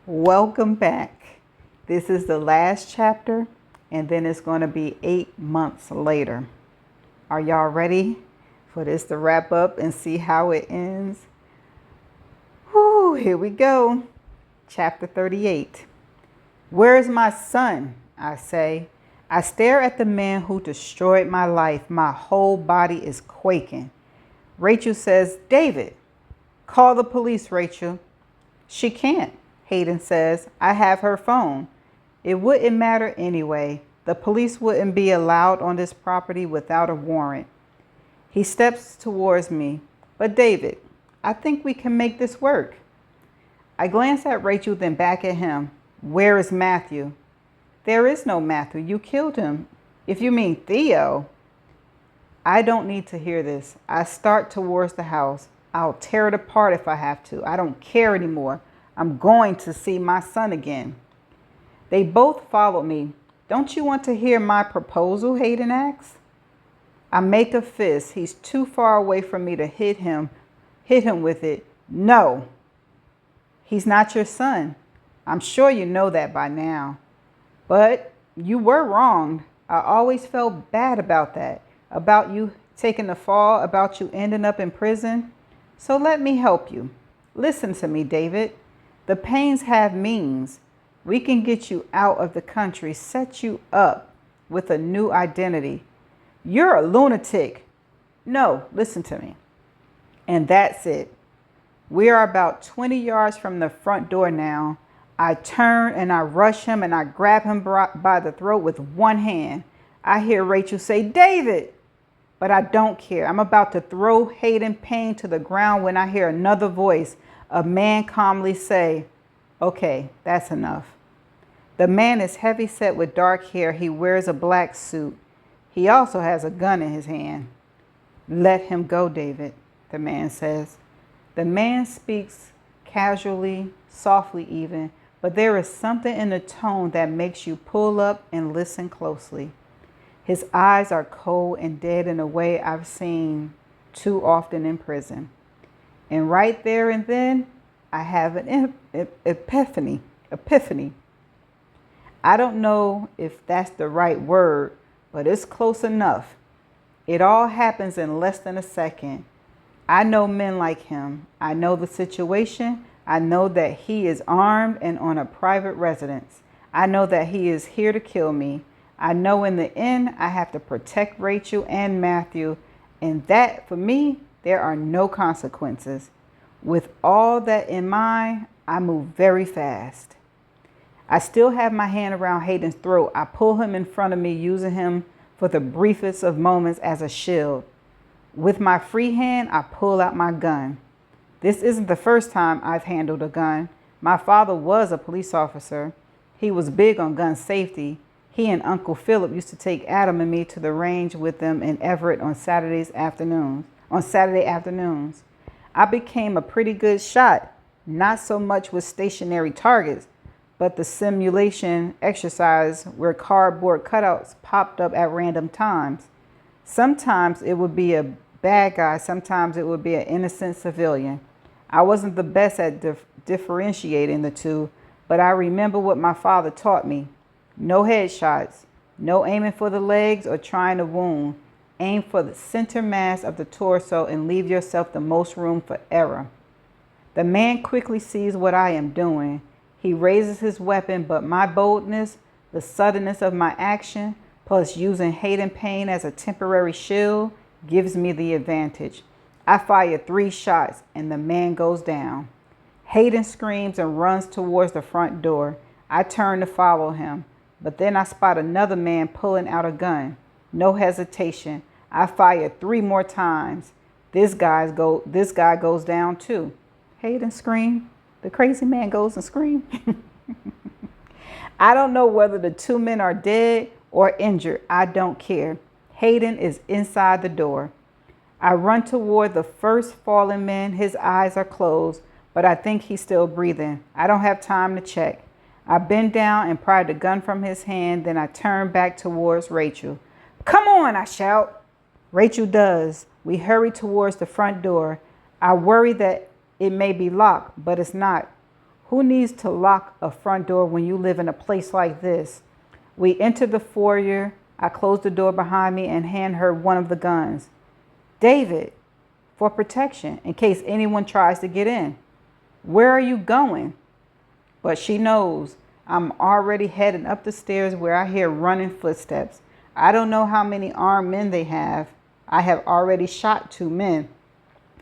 Welcome back. This is the last chapter, and then it's going to be 8 months later. Are y'all ready for this to wrap up and see how it ends? Whew, here we go. Chapter 38. Where is my son? I say. I stare at the man who destroyed my life. My whole body is quaking. Rachel says, David, call the police, Rachel. She can't, Hayden says. I have her phone. It wouldn't matter anyway. The police wouldn't be allowed on this property without a warrant. He steps towards me. But David, I think we can make this work. I glance at Rachel, then back at him. Where is Matthew? There is no Matthew. You killed him. If you mean Theo. I don't need to hear this. I start towards the house. I'll tear it apart if I have to. I don't care anymore. I'm going to see my son again. They both followed me. Don't you want to hear my proposal? Hayden asks. I make a fist. He's too far away from me to hit him with it. No. He's not your son. I'm sure you know that by now. But you were wrong. I always felt bad about that. About you taking the fall, about you ending up in prison. So let me help you. Listen to me, David. The Paynes have means. We can get you out of the country, set you up with a new identity. You're a lunatic. No, listen to me. And that's it. We are about 20 yards from the front door now. I turn and I rush him and I grab him by the throat with one hand. I hear Rachel say, David, but I don't care. I'm about to throw Hayden Payne to the ground when I hear another voice, a man calmly say, okay, that's enough. The man is heavy set with dark hair. He wears a black suit. He also has a gun in his hand. Let him go, David, the man says. The man speaks casually, softly even, but there is something in the tone that makes you pull up and listen closely. His eyes are cold and dead in a way I've seen too often in prison. And right there and then, I have an epiphany. I don't know if that's the right word, but it's close enough. It all happens in less than a second. I know men like him. I know the situation. I know that he is armed and on a private residence. I know that he is here to kill me. I know in the end I have to protect Rachel and Matthew, and that for me, there are no consequences. With all that in mind, I move very fast. I still have my hand around Hayden's throat. I pull him in front of me, using him for the briefest of moments as a shield. With my free hand, I pull out my gun. This isn't the first time I've handled a gun. My father was a police officer. He was big on gun safety. He and Uncle Philip used to take Adam and me to the range with them in Everett on Saturday afternoons. I became a pretty good shot, not so much with stationary targets, but the simulation exercise where cardboard cutouts popped up at random times. Sometimes it would be a bad guy, sometimes it would be an innocent civilian. I wasn't the best at differentiating the two, but I remember what my father taught me. No headshots, no aiming for the legs or trying to wound. Aim for the center mass of the torso and leave yourself the most room for error. The man quickly sees what I am doing. He raises his weapon, but my boldness, the suddenness of my action, plus using Hayden Payne as a temporary shield, gives me the advantage. I fire 3 shots and the man goes down. Hayden screams and runs towards the front door. I turn to follow him, but then I spot another man pulling out a gun. No hesitation. I fire 3 more times. This guy goes down too. Hayden screamed. The crazy man goes and screams. I don't know whether the 2 men are dead or injured. I don't care. Hayden is inside the door. I run toward the first fallen man. His eyes are closed, but I think he's still breathing. I don't have time to check. I bend down and pry the gun from his hand. Then I turn back towards Rachel. Come on, I shout. Rachel does. We hurry towards the front door. I worry that it may be locked, but it's not. Who needs to lock a front door when you live in a place like this? We entered the foyer. I closed the door behind me and hand her one of the guns. David, for protection, in case anyone tries to get in. Where are you going? But she knows I'm already heading up the stairs where I hear running footsteps. I don't know how many armed men they have. I have already shot 2 men.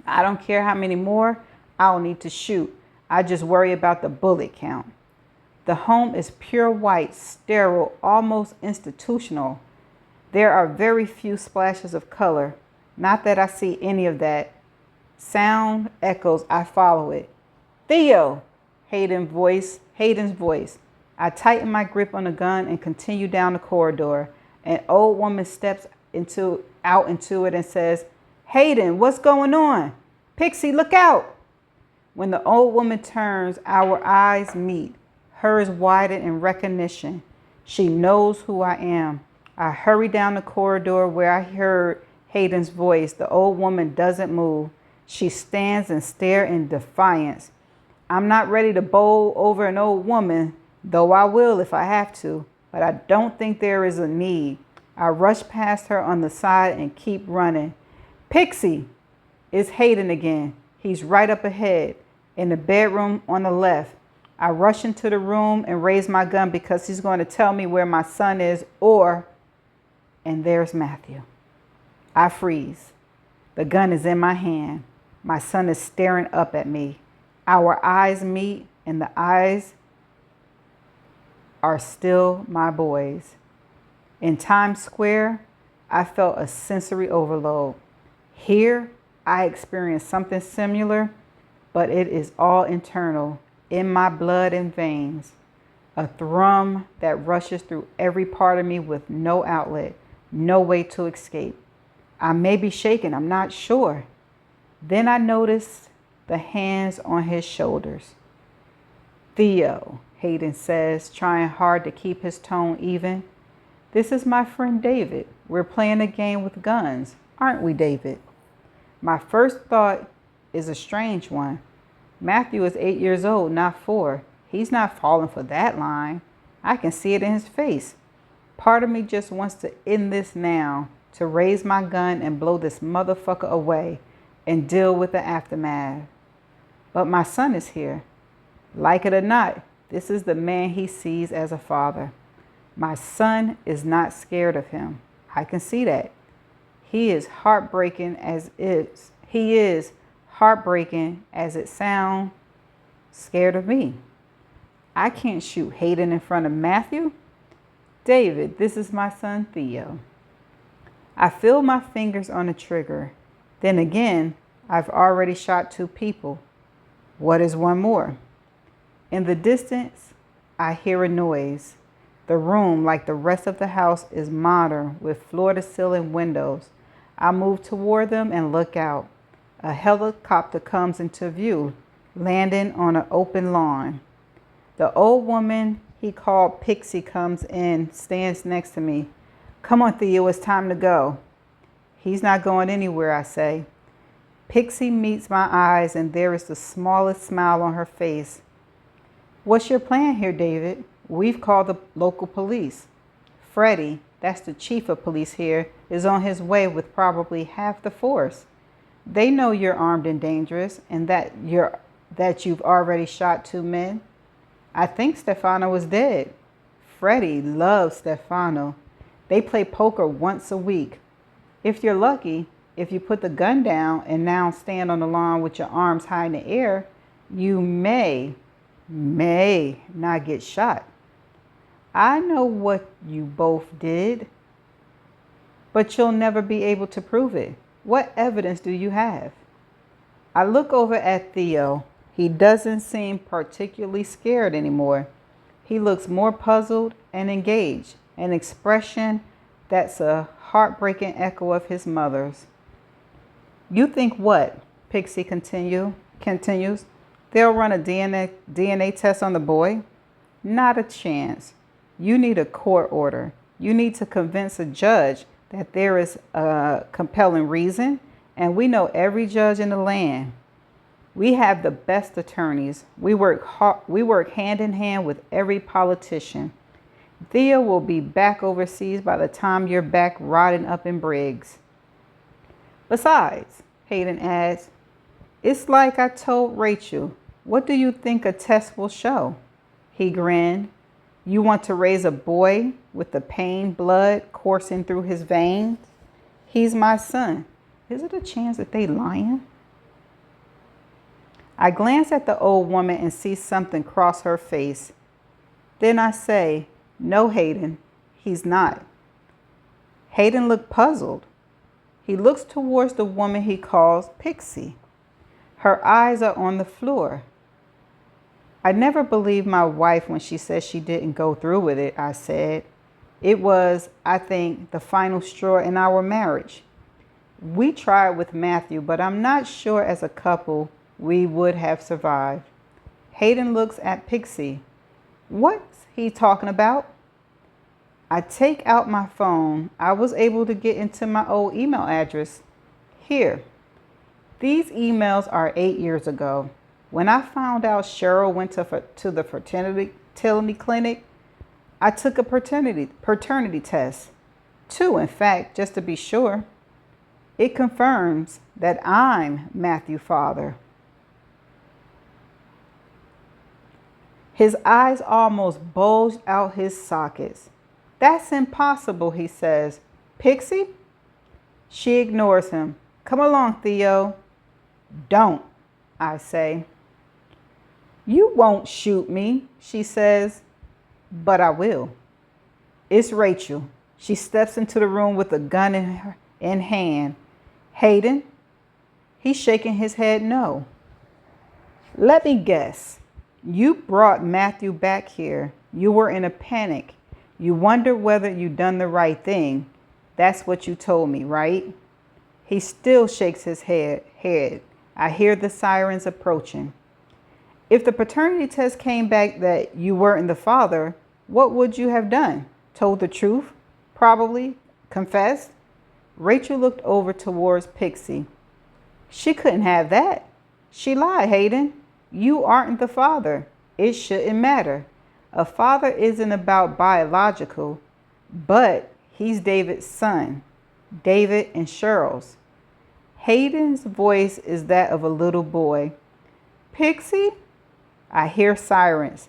I don't care how many more I'll need to shoot. I just worry about the bullet count. The home is pure white, sterile, almost institutional. There are very few splashes of color. Not that I see any of that. Sound echoes. I follow it. Theo, Hayden's voice. I tighten my grip on the gun and continue down the corridor. An old woman steps out into it and says, Hayden, what's going on? Pixie, look out. When the old woman turns, our eyes meet. Hers widen in recognition. She knows who I am. I hurry down the corridor where I heard Hayden's voice. The old woman doesn't move. She stands and stares in defiance. I'm not ready to bowl over an old woman, though I will if I have to, but I don't think there is a need. I rush past her on the side and keep running. Pixie! It's Hayden again. He's right up ahead, in the bedroom on the left. I rush into the room and raise my gun because he's going to tell me where my son is, and there's Matthew. I freeze. The gun is in my hand. My son is staring up at me. Our eyes meet, and the eyes are still my boys. In Times Square, I felt a sensory overload. Here, I experienced something similar, but it is all internal, in my blood and veins. A thrum that rushes through every part of me with no outlet, no way to escape. I may be shaking, I'm not sure. Then I noticed the hands on his shoulders. Theo, Hayden says, trying hard to keep his tone even. This is my friend David. We're playing a game with guns, aren't we, David? My first thought is a strange one. Matthew is 8 years old, not 4. He's not falling for that line. I can see it in his face. Part of me just wants to end this now, to raise my gun and blow this motherfucker away and deal with the aftermath. But my son is here. Like it or not, this is the man he sees as a father. My son is not scared of him. I can see that. He is heartbreaking as it sounds, scared of me. I can't shoot Hayden in front of Matthew. David, this is my son Theo. I feel my fingers on the trigger. Then again, I've already shot 2 people. What is one more? In the distance, I hear a noise. The room, like the rest of the house, is modern with floor-to-ceiling windows. I move toward them and look out. A helicopter comes into view, landing on an open lawn. The old woman he called Pixie comes in, stands next to me. Come on, Theo, it's time to go. He's not going anywhere, I say. Pixie meets my eyes, and there is the smallest smile on her face. What's your plan here, David? We've called the local police. Freddie, that's the chief of police here, is on his way with probably half the force. They know you're armed and dangerous, and that you've already shot 2 men. I think Stefano is dead. Freddie loves Stefano. They play poker once a week. If you're lucky, if you put the gun down and now stand on the lawn with your arms high in the air, you may not get shot. I know what you both did, but you'll never be able to prove it. What evidence do you have? I look over at Theo. He doesn't seem particularly scared anymore. He looks more puzzled and engaged, an expression that's a heartbreaking echo of his mother's. You think what? Pixie continues. They'll run a DNA test on the boy? Not a chance. You need a court order. You need to convince a judge that there is a compelling reason, and we know every judge in the land. We have the best attorneys. We work hand in hand with every politician. Theo will be back overseas by the time you're back rotting up in Briggs. Besides, Hayden adds, it's like I told Rachel. What do you think a test will show? He grinned. You want to raise a boy with the pain blood coursing through his veins? He's my son. Is it a chance that they lying? I glance at the old woman and see something cross her face. Then I say, no, Hayden, he's not. Hayden looked puzzled. He looks towards the woman he calls Pixie. Her eyes are on the floor. I never believed my wife when she said she didn't go through with it, I said. It was, I think, the final straw in our marriage. We tried with Matthew, but I'm not sure as a couple we would have survived. Hayden looks at Pixie. What's he talking about? I take out my phone. I was able to get into my old email address. Here. These emails are 8 years ago. When I found out Cheryl went to the fertility clinic, I took a paternity test. 2, in fact, just to be sure. It confirms that I'm Matthew's father. His eyes almost bulged out his sockets. That's impossible, he says. Pixie? She ignores him. Come along, Theo. Don't, I say. You won't shoot me, she says. But I will. It's Rachel. She steps into the room with a gun in hand. Hayden? He's shaking his head no. Let me guess. You brought Matthew back here. You were in a panic. You wondered whether you'd done the right thing. That's what you told me, right? He still shakes his head. I hear the sirens approaching. If the paternity test came back that you weren't the father, what would you have done? Told the truth? Probably. Confessed? Rachel looked over towards Pixie. She couldn't have that. She lied, Hayden. You aren't the father. It shouldn't matter. A father isn't about biological, but he's David's son. David and Cheryl's. Hayden's voice is that of a little boy. Pixie? I hear sirens.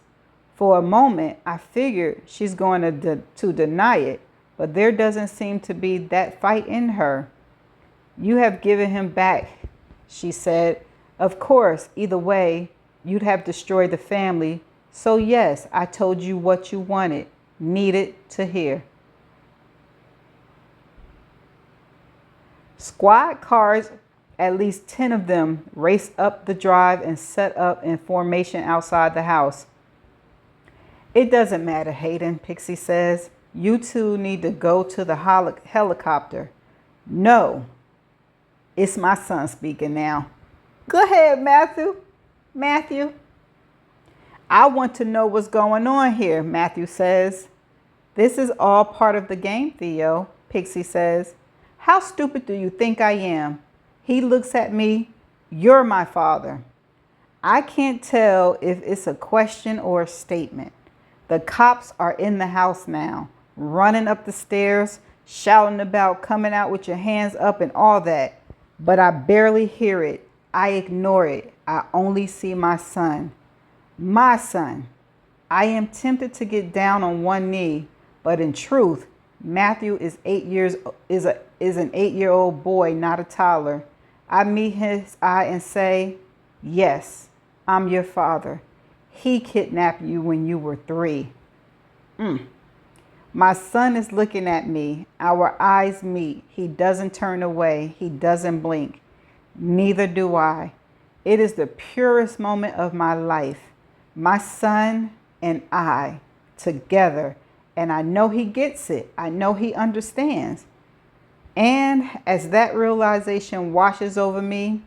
For a moment, I figured she's going to deny it, but there doesn't seem to be that fight in her. You have given him back, she said. Of course, either way, you'd have destroyed the family. So yes, I told you what you needed to hear. Squad cars, at least 10 of them, race up the drive and set up in formation outside the house. It doesn't matter, Hayden, Pixie says. You two need to go to the helicopter. No, it's my son speaking now. Go ahead, Matthew. Matthew. I want to know what's going on here, Matthew says. This is all part of the game, Theo, Pixie says. How stupid do you think I am? He looks at me. You're my father. I can't tell if it's a question or a statement. The cops are in the house now, running up the stairs, shouting about coming out with your hands up and all that. But I barely hear it. I ignore it. I only see my son. My son. I am tempted to get down on one knee, but in truth, Matthew is an 8-year-old boy, not a toddler. I meet his eye and say, yes, I'm your father. He kidnapped you when you were 3. My son is looking at me. Our eyes meet. He doesn't turn away. He doesn't blink. Neither do I. It is the purest moment of my life. My son and I together. And I know he gets it. I know he understands. And as that realization washes over me,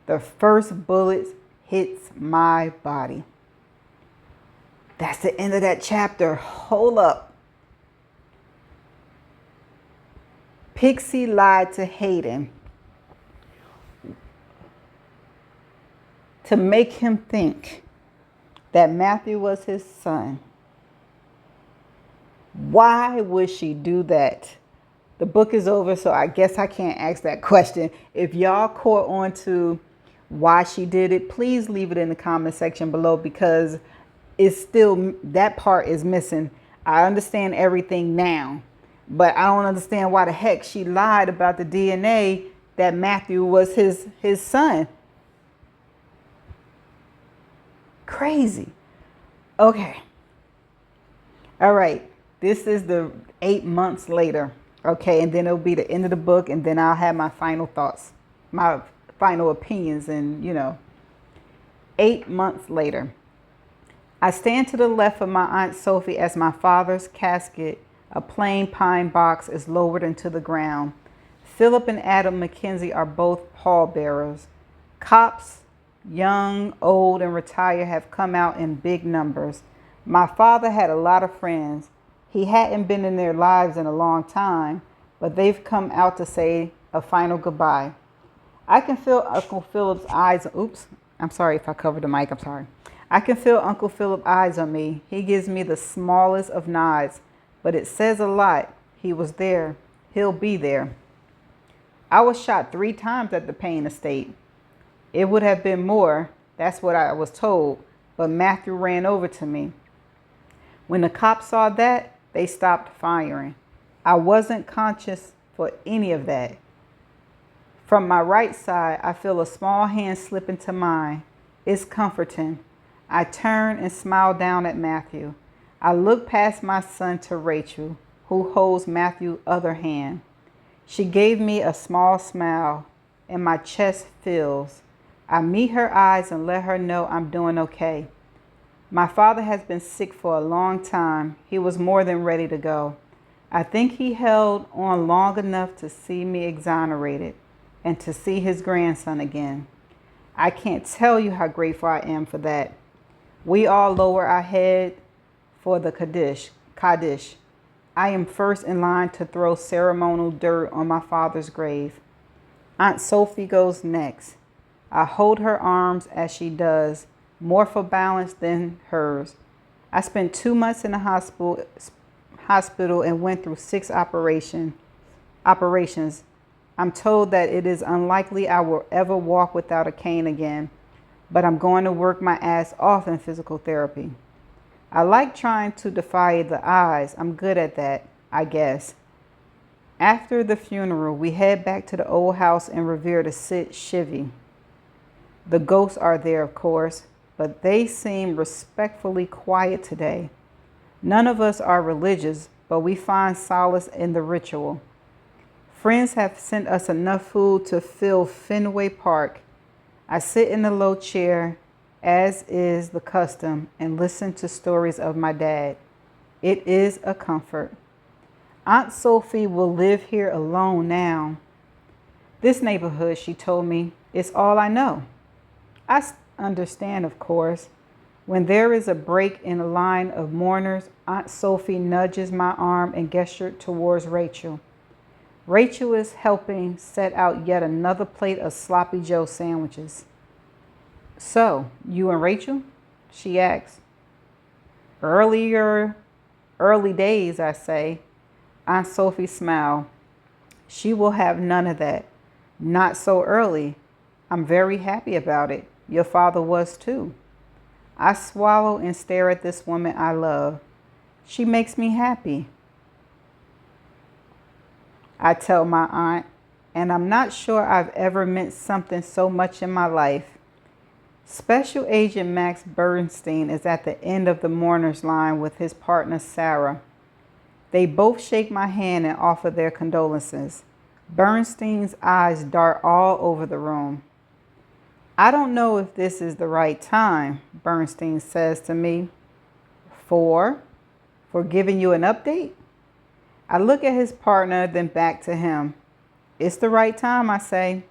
the first bullet hits my body. That's the end of that chapter. Hold up. Pixie lied to Hayden to make him think that Matthew was his son. Why would she do that? The book is over, so I guess I can't ask that question. If y'all caught on to why she did it, please leave it in the comment section below, because it's still, that part is missing. I understand everything now, but I don't understand why the heck she lied about the DNA that Matthew was his son. Crazy. Okay. All right. This is the 8 months later. Okay. And then it'll be the end of the book. And then I'll have my final thoughts, my final opinions. And, 8 months later, I stand to the left of my Aunt Sophie as my father's casket, a plain pine box, is lowered into the ground. Philip and Adam McKenzie are both pallbearers. Cops, young, old, and retired, have come out in big numbers. My father had a lot of friends. He hadn't been in their lives in a long time, but they've come out to say a final goodbye. I can feel Uncle Philip's eyes. Oops, I'm sorry if I covered the mic. I'm sorry. I can feel Uncle Philip's eyes on me. He gives me the smallest of nods, but it says a lot. He was there. He'll be there. I was shot 3 times at the Payne estate. It would have been more. That's what I was told. But Matthew ran over to me. When the cops saw that, they stopped firing. I wasn't conscious for any of that. From my right side, I feel a small hand slip into mine. It's comforting. I turn and smile down at Matthew. I look past my son to Rachel, who holds Matthew's other hand. She gave me a small smile, and my chest fills. I meet her eyes and let her know I'm doing okay. My father has been sick for a long time. He was more than ready to go. I think he held on long enough to see me exonerated and to see his grandson again. I can't tell you how grateful I am for that. We all lower our head for the Kaddish. I am first in line to throw ceremonial dirt on my father's grave. Aunt Sophie goes next. I hold her arms as she does, more for balance than hers. I spent 2 months in the hospital and went through 6 operations. I'm told that it is unlikely I will ever walk without a cane again, but I'm going to work my ass off in physical therapy. I like trying to defy the odds. I'm good at that, I guess. After the funeral, we head back to the old house in Revere to sit shivvy. The ghosts are there, of course, but they seem respectfully quiet today. None of us are religious, but we find solace in the ritual. Friends have sent us enough food to fill Fenway Park. I sit in the low chair, as is the custom, and listen to stories of my dad. It is a comfort. Aunt Sophie will live here alone now. This neighborhood, she told me, is all I know. I understand, of course. When there is a break in a line of mourners, Aunt Sophie nudges my arm and gestures towards Rachel. Rachel is helping set out yet another plate of Sloppy Joe sandwiches. So, you and Rachel? She asks. Early days, I say. Aunt Sophie smiled. She will have none of that. Not so early. I'm very happy about it. Your father was too. I swallow and stare at this woman I love. She makes me happy, I tell my aunt, and I'm not sure I've ever meant something so much in my life. Special Agent Max Bernstein is at the end of the mourners line with his partner, Sarah. They both shake my hand and offer their condolences. Bernstein's eyes dart all over the room. I don't know if this is the right time, Bernstein says to me. For giving you an update? I look at his partner, then back to him. It's the right time, I say.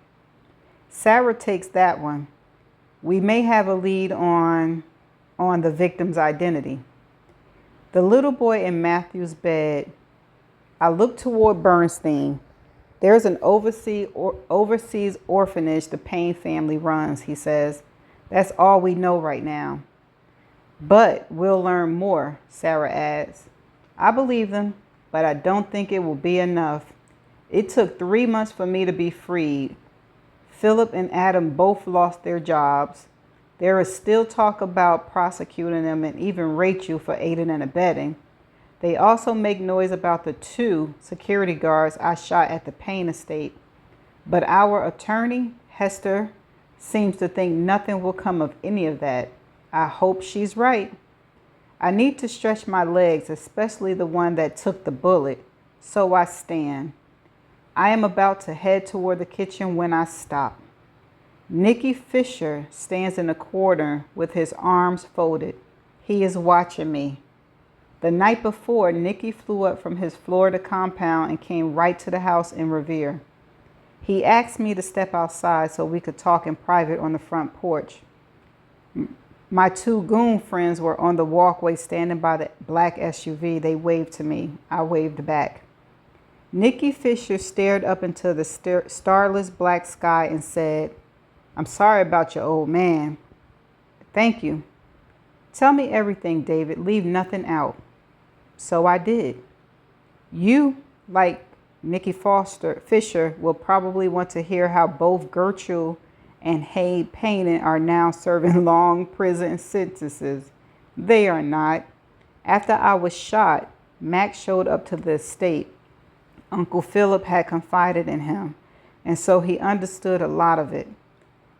Sarah takes that one. We may have a lead on the victim's identity. The little boy in Matthew's bed. I look toward Bernstein. There's an overseas orphanage the Payne family runs, he says. That's all we know right now. But we'll learn more, Sarah adds. I believe them, but I don't think it will be enough. It took 3 months for me to be freed. Philip and Adam both lost their jobs. There is still talk about prosecuting them and even Rachel for aiding and abetting. They also make noise about the 2 security guards I shot at the Payne estate. But our attorney, Hester, seems to think nothing will come of any of that. I hope she's right. I need to stretch my legs, especially the one that took the bullet, so I stand. I am about to head toward the kitchen when I stop. Nicky Fisher stands in the corner with his arms folded. He is watching me. The night before, Nicky flew up from his Florida compound and came right to the house in Revere. He asked me to step outside so we could talk in private on the front porch. My 2 goon friends were on the walkway standing by the black SUV. They waved to me. I waved back. Nicky Fisher stared up into the starless black sky and said, "I'm sorry about your old man." "Thank you. Tell me everything, David. Leave nothing out." So I did. You, like Nicky Fisher, will probably want to hear how both Gertrude and Hade Payne are now serving long prison sentences. They are not. After I was shot, Max showed up to the estate. Uncle Philip had confided in him, and so he understood a lot of it.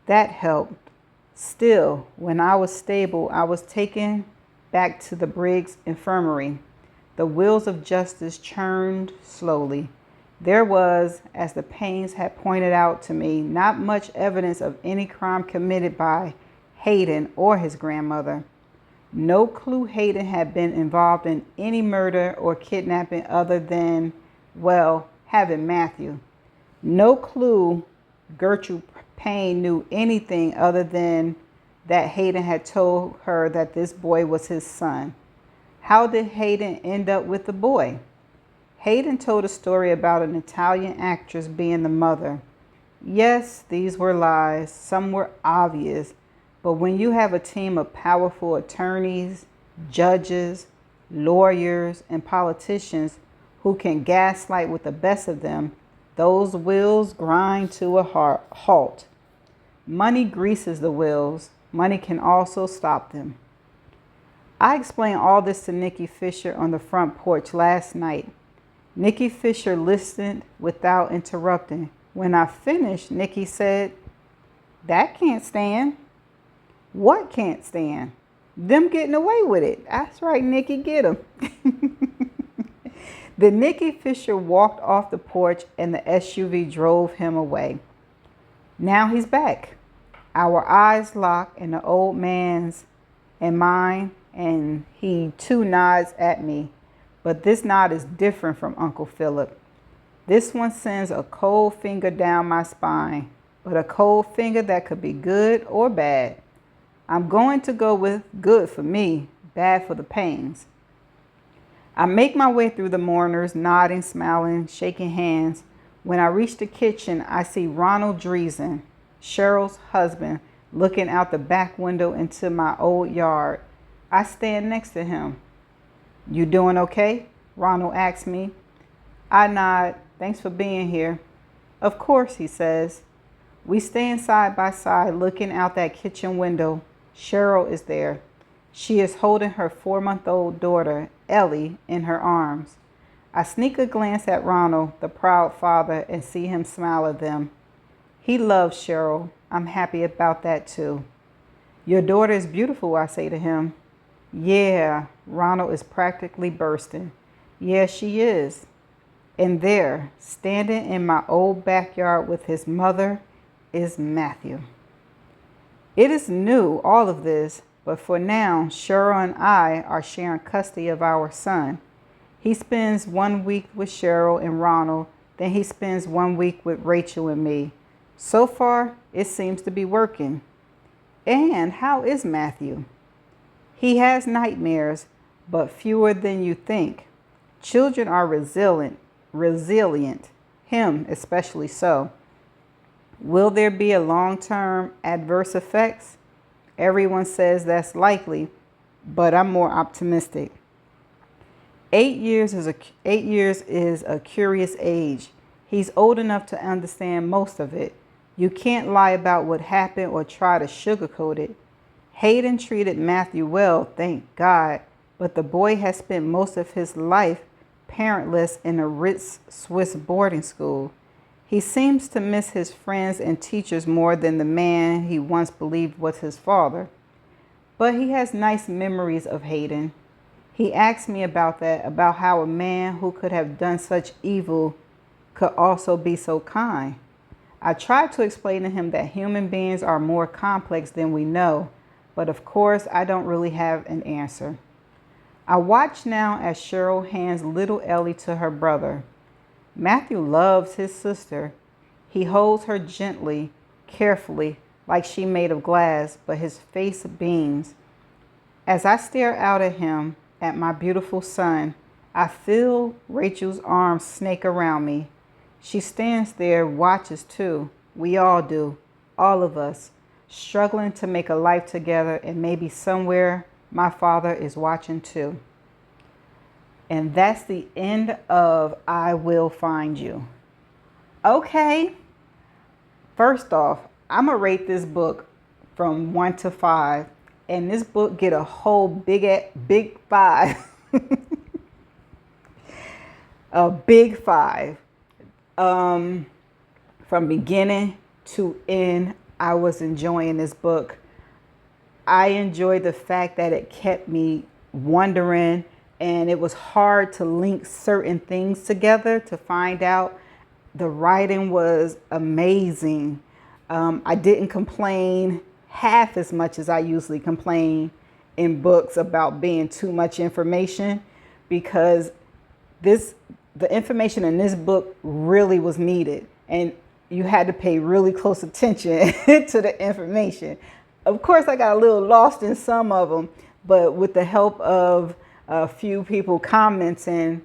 That helped. Still, when I was stable, I was taken back to the Briggs Infirmary. The wheels of justice churned slowly. There was, as the Paynes had pointed out to me, not much evidence of any crime committed by Hayden or his grandmother. No clue Hayden had been involved in any murder or kidnapping other than, well, having Matthew. No clue Gertrude Payne knew anything other than that Hayden had told her that this boy was his son. How did Hayden end up with the boy? Hayden told a story about an Italian actress being the mother. Yes, these were lies. Some were obvious. But when you have a team of powerful attorneys, judges, lawyers, and politicians who can gaslight with the best of them, those wheels grind to a halt. Money greases the wheels. Money can also stop them. I explained all this to Nicky Fisher on the front porch last night. Nicky Fisher listened without interrupting. When I finished, Nicky said, "That can't stand." "What can't stand?" "Them getting away with it." "That's right, Nicky, get them." Then Nicky Fisher walked off the porch and the SUV drove him away. Now he's back. Our eyes lock in the old man's and mine, and he too nods at me. But this nod is different from Uncle Philip. This one sends a cold finger down my spine, but a cold finger that could be good or bad. I'm going to go with good for me, bad for the Paynes. I make my way through the mourners, nodding, smiling, shaking hands. When I reach the kitchen, I see Ronald Dreesen, Cheryl's husband, looking out the back window into my old yard. I stand next to him. "You doing okay?" Ronald asks me. I nod. "Thanks for being here." "Of course," he says. We stand side by side looking out that kitchen window. Cheryl is there. She is holding her 4-month-old daughter, Ellie, in her arms. I sneak a glance at Ronald, the proud father, and see him smile at them. He loves Cheryl. I'm happy about that too. "Your daughter is beautiful," I say to him. "Yeah," Ronald is practically bursting. "Yeah, she is." And there, standing in my old backyard with his mother, is Matthew. It is new, all of this, but for now, Cheryl and I are sharing custody of our son. He spends 1 week with Cheryl and Ronald, then he spends 1 week with Rachel and me. So far, it seems to be working. And how is Matthew? He has nightmares, but fewer than you think. Children are resilient, him especially so. Will there be a long-term adverse effects? Everyone says that's likely, but I'm more optimistic. 8 years is a curious age. He's old enough to understand most of it. You can't lie about what happened or try to sugarcoat it. Hayden treated Matthew well, thank God, but the boy has spent most of his life parentless in a Ritz Swiss boarding school. He seems to miss his friends and teachers more than the man he once believed was his father. But he has nice memories of Hayden. He asked me about that, about how a man who could have done such evil could also be so kind. I tried to explain to him that human beings are more complex than we know, but of course I don't really have an answer. I watch now as Cheryl hands little Ellie to her brother. Matthew loves his sister. He holds her gently, carefully, like she made of glass, but his face beams. As I stare out at him, at my beautiful son, I feel Rachel's arms snake around me. She stands there, watches too. We all do, all of us, struggling to make a life together, and maybe somewhere my father is watching too. And that's the end of I Will Find You. Okay, first off, I'm going to rate this book from 1 to 5. And this book get a whole big 5. A big 5. From beginning to end, I was enjoying this book. I enjoyed the fact that it kept me wondering, and it was hard to link certain things together to find out. The writing was amazing. I didn't complain half as much as I usually complain in books about being too much information, because the information in this book really was needed, and you had to pay really close attention to the information. Of course, I got a little lost in some of them, but with the help of a few people commenting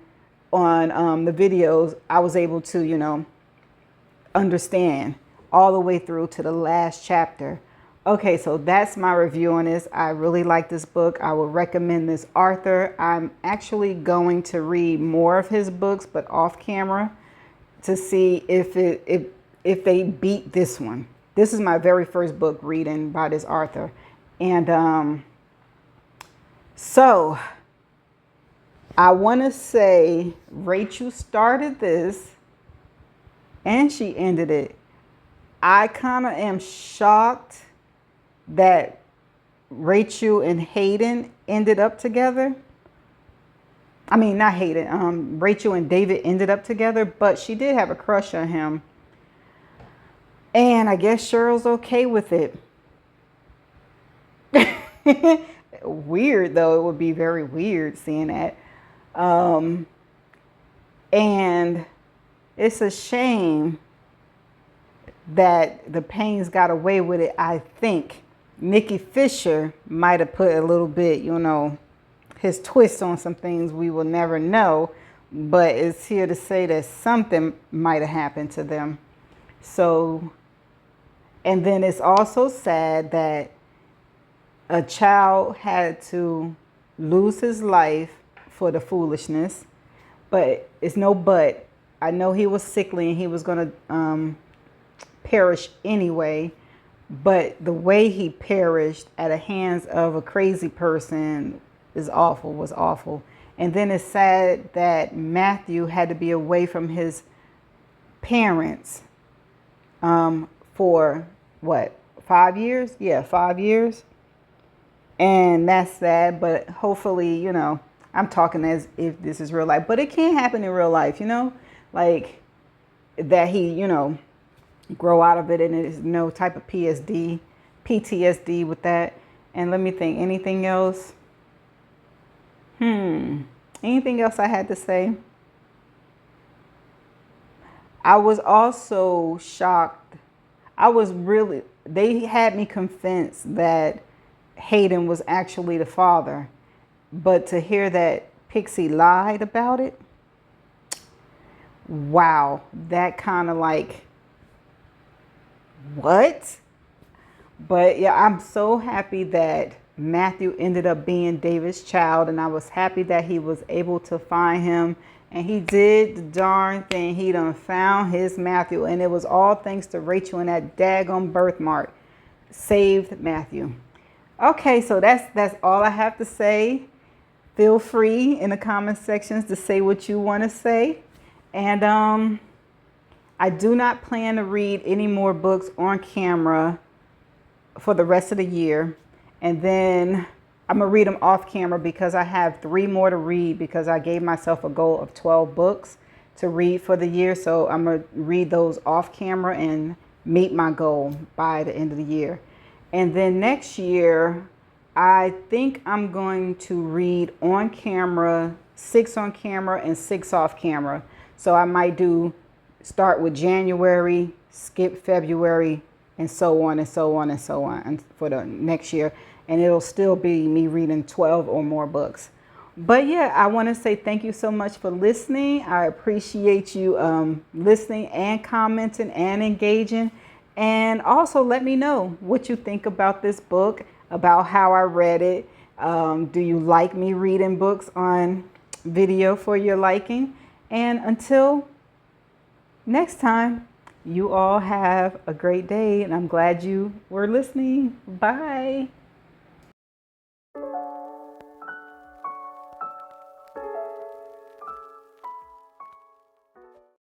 on the videos, I was able to, understand all the way through to the last chapter. Okay, so that's my review on this. I really like this book. I would recommend this author. I'm actually going to read more of his books, but off camera, to see if they beat this one. This is my very first book reading by this author. And so I want to say Rachel started this and she ended it. I kind of am shocked that Rachel and Hayden ended up together. I mean, not Hayden. Rachel and David ended up together, but she did have a crush on him. And I guess Cheryl's okay with it. Weird, though. It would be very weird seeing that. And it's a shame that the Paynes got away with it. I think Nikki Fisher might have put a little bit, his twist on some things we will never know, but it's here to say that something might have happened to them. So, and then it's also sad that a child had to lose his life for the foolishness, but it's no but. I know he was sickly and he was going to perish anyway, but the way he perished at the hands of a crazy person was awful. And then it's sad that Matthew had to be away from his parents for what, 5 years? Yeah, 5 years. And that's sad, but hopefully, I'm talking as if this is real life, but it can happen in real life, like that he, grow out of it and there's no type of PTSD with that. And let me think, anything else? Anything else I had to say? I was also shocked. They had me convinced that Hayden was actually the father, but to hear that Pixie lied about it, wow, that kind of like, what? But yeah, I'm so happy that Matthew ended up being David's child, and I was happy that he was able to find him. And he did the darn thing. He done found his Matthew, and it was all thanks to Rachel and that daggone birthmark saved Matthew. Okay, so that's all I have to say. Feel free in the comment sections to say what you want to say. And I do not plan to read any more books on camera for the rest of the year. And then I'm going to read them off camera because I have 3 more to read because I gave myself a goal of 12 books to read for the year. So I'm going to read those off camera and meet my goal by the end of the year. And then next year, I think I'm going to read on camera, 6 on camera and 6 off camera. So I might start with January, skip February, and so on and so on and so on and for the next year. And it'll still be me reading 12 or more books. But yeah, I want to say thank you so much for listening. I appreciate you listening and commenting and engaging. And also let me know what you think about this book, about how I read it. Do you like me reading books on video for your liking? And until next time, you all have a great day, and I'm glad you were listening. Bye.